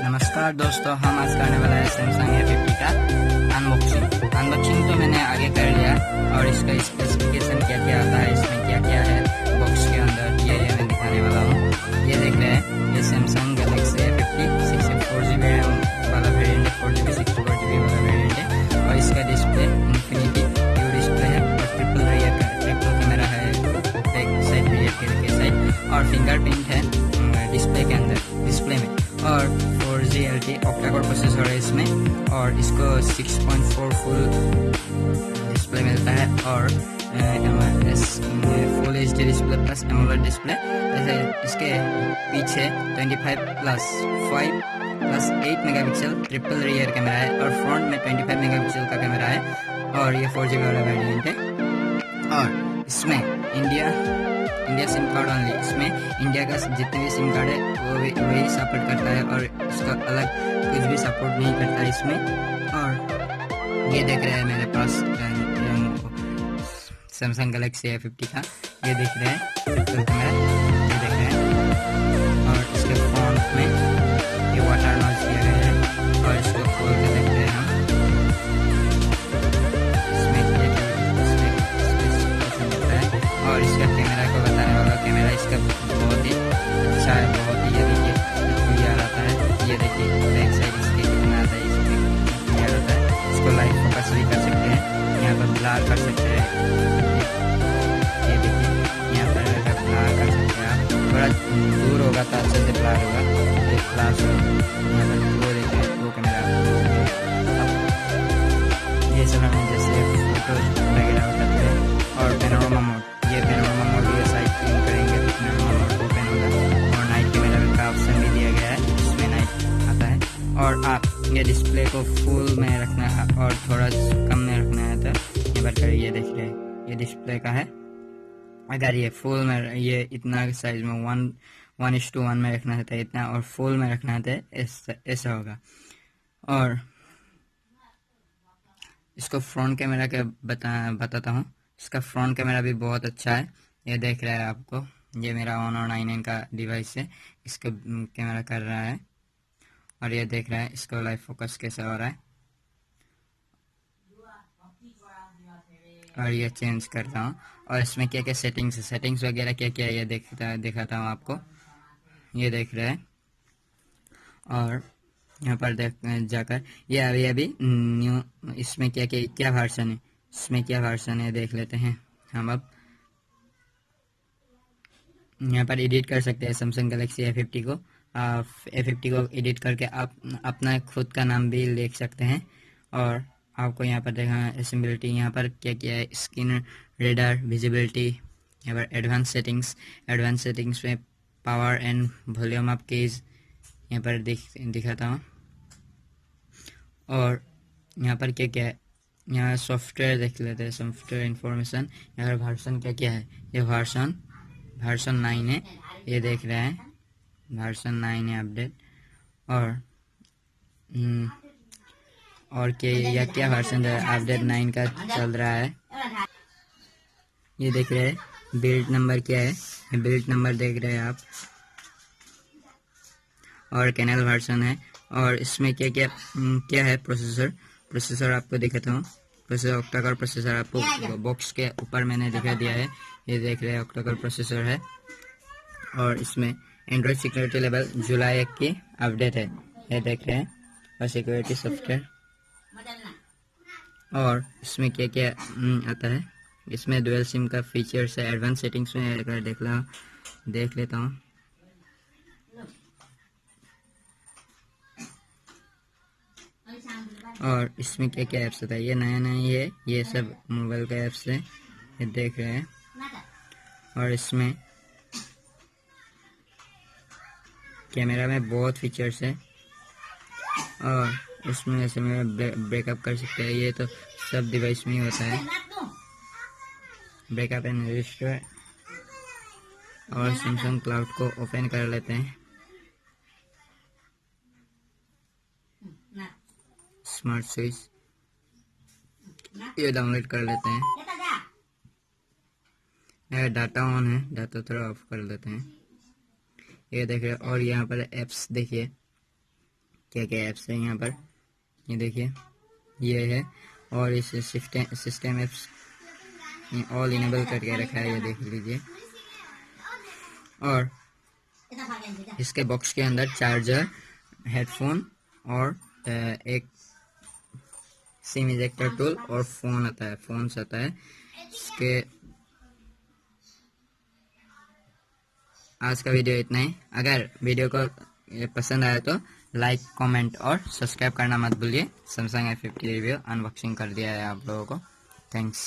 नमस्कार दोस्तों, हम आज करने वाला है सैमसंग A50 का अनबॉक्सिंग तो मैंने आगे कर लिया और इसका स्पेसिफिकेशन क्या क्या आता है, इसमें क्या क्या है बॉक्स के अंदर, ये मैं दिखाने वाला हूँ। ये देख रहे हैं, ये Samsung Galaxy A50 64GB RAM वाला वेरिएंट है, 4GB 64GB वाला वेरिएंट है और इसका डिस्प्ले इन्फिनिटी व्यू डिस्प्ले है और ट्रिपल कैमरा है बैक साइड, रियर के साइड और फिंगरप्रिंट है डिस्प्ले के अंदर, डिस्प्ले में और 4G LTE ऑक्टा-कोर प्रोसेसर है इसमें और इसको 6.4 फुल डिस्प्ले मिलता है और full HD display plus AMOLED display. जैसे इसके पीछे 25+5+8 मेगापिक्सल ट्रिपल रियर कैमरा है और फ्रंट में 25 मेगापिक्सल का कैमरा है और ये 4GB वाला वेरिएंट है और इसमें इंडिया सिम कार्ड ओनली, इसमें इंडिया का जितने भी सिम कार्ड है वो वही सपोर्ट करता है और इसका अलग कुछ भी सपोर्ट नहीं करता इसमें। और ये देख रहे हैं मेरे पास सैमसंग गैलेक्सी A50 का, ये देख रहे हैं ट्रिपल कैमरा, ये देख रहे हैं और इसके फ्रंट में ये वाटर नॉइज किया गया है और इसको खोल के देखते हैं हम। और इसका कैमरा को बताने वाला, कैमरा इसका बहुत ही अच्छा है, बहुत ही ये देखिए क्लियर आता है, ये देखिए बैक साइड इसके कितना आता है, इसमें क्लियर आता है। इसको लाइव फोकस भी कर सकते हैं, यहाँ पर ब्लर कर सकते हैं, ये देखिए यहाँ पर ब्लर कर सकते हैं आप, थोड़ा दूर होगा तो अच्छे से ब्लर होगा, ये फ्लैश यहाँ पर वो देखिए वो कैमरा ये सब हमें जैसे फोटो वगैरह उठाते हैं। और पैनोरामा मोड, ये पैनोरामा मोड ये साइड क्लीन करेंगे तो पैनोरामा मोड ओपन होगा और नाइट कैमरा का ऑप्शन भी दिया गया है, इसमें नाइट आता है। और आप ये डिस्प्ले को फुल में रखना है और थोड़ा कम में रखना है तो ये बार करिए, ये देख रहे हैं ये डिस्प्ले का है। अगर ये फुल में ये इतना साइज में 1:1 में रखना है तो इतना और फुल में रखना है तो ऐसा होगा। और इसको फ्रंट कैमरा के बताता हूँ, इसका फ्रंट कैमरा भी बहुत अच्छा है, ये देख रहा है आपको, ये मेरा Honor 9N का डिवाइस है, इसका कैमरा कर रहा है और ये देख रहा है इसको लाइव फोकस कैसा हो रहा है और ये चेंज करता हूँ। और इसमें क्या क्या सेटिंग्स वगैरह क्या क्या है ये दिखाता हूँ आपको, ये देख रहे हैं। और यहाँ पर जाकर ये अभी न्यू इसमें क्या वर्जन है, इसमें क्या वर्जन है देख लेते हैं हम। अब यहाँ पर एडिट कर सकते हैं सैमसंग गैलेक्सी A50 को एडिट करके आप अपना खुद का नाम भी लिख सकते हैं। और आपको यहाँ पर देखा असेंबिलिटी, यहाँ पर क्या क्या है, स्क्रीन रीडर, विजिबिलिटी, यहाँ पर एडवांस सेटिंग्स में power and volume up keys यहाँ पर दिखाता हूँ। और यहाँ पर क्या क्या है, यहाँ सॉफ्टवेयर देख लेते हैं, सॉफ्टवेयर इंफॉर्मेशन, यहाँ पर वर्जन क्या क्या है, ये वर्जन 9 है, ये देख रहे हैं वर्जन 9 है अपडेट। और क्या वर्जन अपडेट 9 का चल रहा है, ये देख रहे हैं। बिल्ड नंबर क्या है, बिल्ड नंबर देख रहे हैं आप और कैनल वर्जन है। और इसमें क्या है प्रोसेसर आपको दिखाता हूँ, प्रोसेसर ऑक्टा-कोर प्रोसेसर आपको बॉक्स के ऊपर मैंने दिखा दिया है, ये देख रहे हैं ऑक्टा-कोर प्रोसेसर है। और इसमें एंड्रॉयड सिक्योरिटी लेवल जुलाई 1 की अपडेट है, ये देख रहे हैं, और सिक्योरिटी सॉफ्टवेयर। और इसमें क्या क्या आता है, इसमें डुअल सिम का फीचर्स है, एडवांस सेटिंग्स में अगर देख लेता हूँ। और इसमें क्या क्या ऐप्स होता है, ये नया ये सब मोबाइल का ऐप्स है, ये देख रहे हैं। और इसमें कैमरा में बहुत फीचर्स है और इसमें ऐसे में ब्रेकअप कर सकते हैं, ये तो सब डिवाइस में ही होता है, ब्रेकअप एंड रजिस्टर। और सैमसंग क्लाउड को ओपन कर लेते हैं, स्मार्ट स्विच ये डाउनलोड कर लेते हैं, अगर डाटा ऑन है डाटा थोड़ा ऑफ कर लेते हैं, ये देख रहे हैं। और यहाँ पर एप्स देखिए, क्या क्या ऐप्स है यहाँ पर, ये देखिए ये है। और इस सिस्टम ऐप्स ऑल इनेबल करके रखा है, ये देख लीजिए। और इसके बॉक्स के अंदर चार्जर, हेडफोन और एक सिम इजेक्टर टूल और फोन आता है, फोन्स आता है इसके। आज का वीडियो इतना ही। अगर वीडियो को पसंद आया तो लाइक, कमेंट और सब्सक्राइब करना मत भूलिए। सैमसंग A50 रिव्यू अनबॉक्सिंग कर दिया है आप लोगों को। थैंक्स।